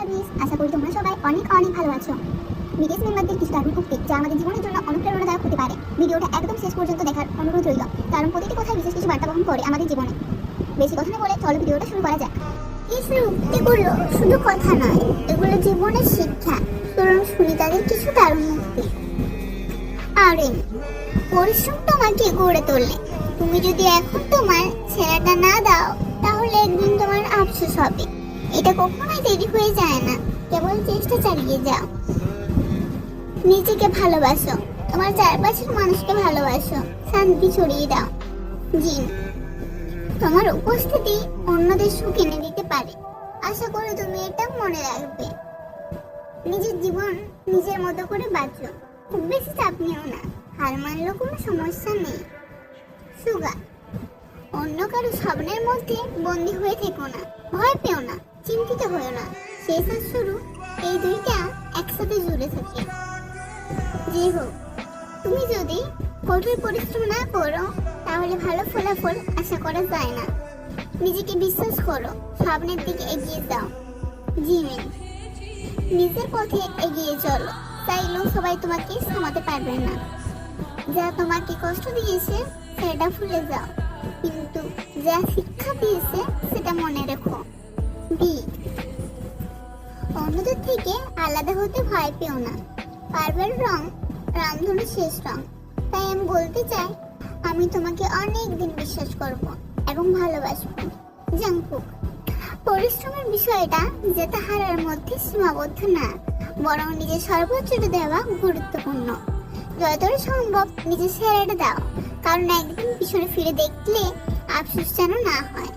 BS, আশা করি তোমরা সবাই অনেক অনেক ভালো আছো। বিদেশ মেম্বারদের কিছু দারুণ উক্তি যা আমাদের জীবনের জন্য অনুপ্রেরণাদায়ক হতে পারে। ভিডিওটা একদম শেষ পর্যন্ত দেখার অনুরোধ রইল, কারণ প্রতিটি কথায় বিশেষ কিছু বার্তা বহন করে আমাদের জীবনে। বেশি কথা না বলে চলো ভিডিওটা শুরু করা যাক। এগুলো শুধু কথা নয়, এগুলো জীবনের শিক্ষা। কারণ শুনি তাদের কিছু দারুণ মুক্তি। আরে পরিশ্রম তোমাকে গড়ে তোলে। তুমি যদি এখন তোমার ছেলেটা না দাও, তাহলে একদিন তোমার আফসোস হবে। এটা কখনোই দেরি হয়ে যায় না, কেবল চেষ্টা চালিয়ে যাও। নিজেকে ভালোবাসো, তোমার চারপাশের মানুষকে ভালোবাসো, শান্তি ছড়িয়ে দাও। জিন, তোমার উপস্থিতি অন্যদের সুখ এনে দিতে পারে। আশা করি তুমি এটা মনে রাখবে। নিজের জীবন নিজের মতো করে বাঁচো, খুব বেশি চাপ নিও না। হার মানলেও কোনো সমস্যা নেই। সুগার, অন্য কারো স্বপ্নের মধ্যে বন্দী হয়ে থেকো না, ভয় পেও না, চিন্তিত হয়েও না। শেষ আর শুরু এই দুইটা একসাথে জুড়ে থাকে। যে হোক, তুমি যদি কঠোর পরিশ্রম না করো, তাহলে ভালো ফলাফল আশা করা যায় না। নিজেকে বিশ্বাস করো, স্বপ্নের দিকে এগিয়ে যাও। জিমিন, নিজের পথে এগিয়ে চলো, চাইলেও সবাই তোমাকে থামাতে পারবে না। যা তোমাকে কষ্ট দিয়েছে সেটা ভুলে যাও, কিন্তু যা শিক্ষা দিয়েছে সেটা মনে রেখো। বি, অন্যদের থেকে আলাদা হতে ভয় পেও না। পারবার রং রামধনুর শেষ রং। তাই আমি বলতে চাই, আমি তোমাকে অনেক দিন বিশ্বাস করব এবং ভালোবাসবো। জাংকুক, পরিশ্রমের বিষয়টা যেটা হারার মধ্যে সীমাবদ্ধ না, বরং নিজের সর্বোচ্চটা দেওয়া গুরুত্বপূর্ণ। যতটা সম্ভব নিজের সেরাটা দাও, কারণ একদিন পিছনে ফিরে দেখলে আফসোস যেন না হয়।